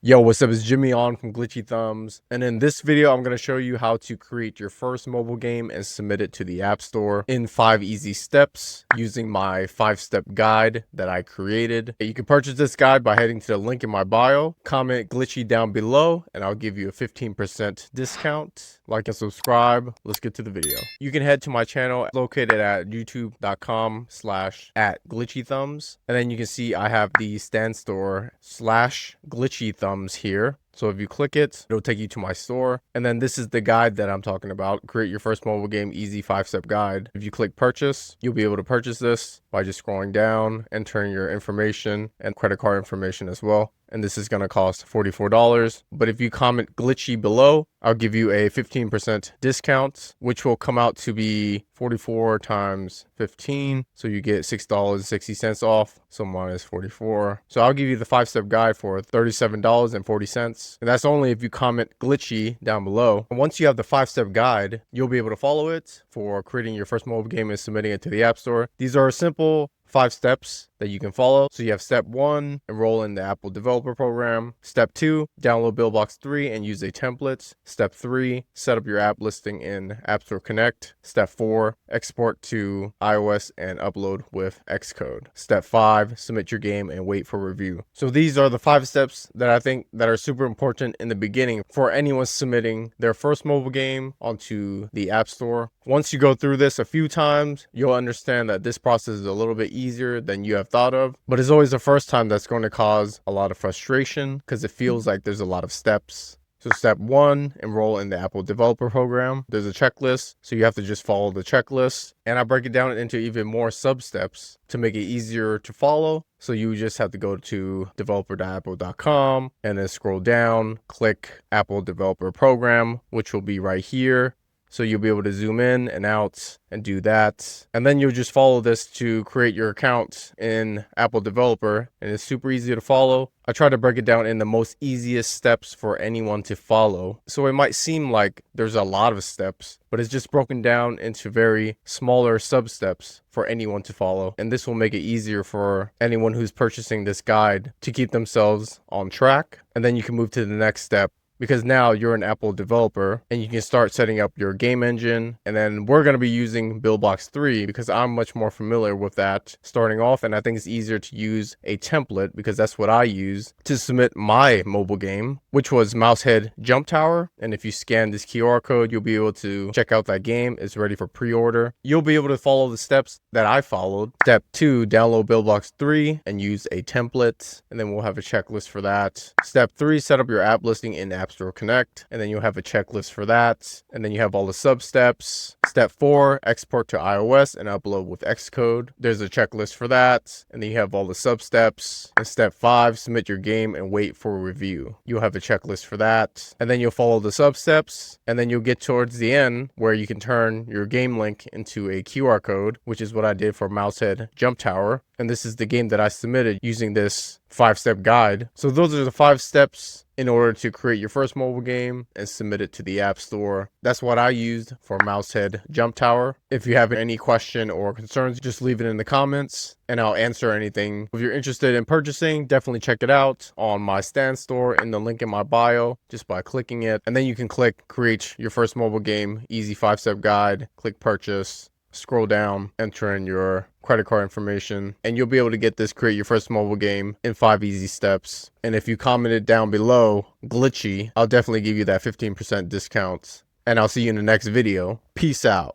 Yo, what's up? It's Jimmy on from Glitchy Thumbs, and in this video, I'm going to show you how to create your first mobile game and submit it to the App Store in 5 easy steps using my 5-step guide that I created. You can purchase this guide by heading to the link in my bio, comment Glitchy down below, and I'll give you a 15% discount. Like and subscribe. Let's get to the video. You can head to my channel located at youtube.com/@glitchythumbs, and then you can see I have the stand store /glitchythumbs here. So if you click it, it'll take you to my store. And then this is the guide that I'm talking about. Create your first mobile game, easy 5-step guide. If you click purchase, you'll be able to purchase this by just scrolling down, entering your information and credit card information as well. And this is going to cost $44. But if you comment glitchy below, I'll give you a 15% discount, which will come out to be 44 times 15. So you get $6.60 off. So minus 44. So I'll give you the 5-step guide for $37.40. And that's only if you comment glitchy down below. And once you have the 5-step guide, you'll be able to follow it for creating your first mobile game and submitting it to the App Store. These are simple 5 steps that you can follow. So you have step 1, enroll in the Apple Developer Program. Step 2, download Buildbox 3 and use a template. Step 3, set up your app listing in App Store Connect. Step 4, export to iOS and upload with Xcode. Step 5, submit your game and wait for review. So these are the 5 steps that I think that are super important in the beginning for anyone submitting their first mobile game onto the App Store. Once you go through this a few times, you'll understand that this process is a little bit easier than you have thought of, but it's always the first time that's going to cause a lot of frustration because it feels like there's a lot of steps. So step 1, enroll in the Apple Developer Program. There's a checklist, so you have to just follow the checklist. And I break it down into even more sub-steps to make it easier to follow. So you just have to go to developer.apple.com and then scroll down, click Apple Developer Program, which will be right here. So you'll be able to zoom in and out and do that. And then you'll just follow this to create your account in Apple Developer. And it's super easy to follow. I try to break it down in the most easiest steps for anyone to follow. So it might seem like there's a lot of steps, but it's just broken down into very smaller sub-steps for anyone to follow. And this will make it easier for anyone who's purchasing this guide to keep themselves on track. And then you can move to the next step, because now you're an Apple developer and you can start setting up your game engine. And then we're going to be using Buildbox 3 because I'm much more familiar with that starting off. And I think it's easier to use a template because that's what I use to submit my mobile game, which was Mousehead Jump Tower. And if you scan this QR code, you'll be able to check out that game. It's ready for pre-order. You'll be able to follow the steps that I followed. Step 2, download Buildbox 3 and use a template. And then we'll have a checklist for that. Step 3, set up your app listing in App Store Connect, and then you'll have a checklist for that, and then you have all the sub steps. Step 4, export to iOS and upload with Xcode. There's a checklist for that, and then you have all the sub steps. And step 5, submit your game and wait for review. You'll have a checklist for that, and then you'll follow the sub steps, and then you'll get towards the end where you can turn your game link into a QR code, which is what I did for Mousehead Jump Tower. And this is the game that I submitted using this 5-step guide. So those are the 5 steps in order to create your first mobile game and submit it to the App Store. That's what I used for Mousehead Jump Tower. If you have any question or concerns, just leave it in the comments and I'll answer anything. If you're interested in purchasing, definitely check it out on my stand store in the link in my bio just by clicking it. And then you can click create your first mobile game, easy 5-step guide, click purchase. Scroll down, enter in your credit card information, and you'll be able to get this create your first mobile game in 5 easy steps. And if you commented down below glitchy, I'll definitely give you that 15% discount. And I'll see you in the next video. Peace out.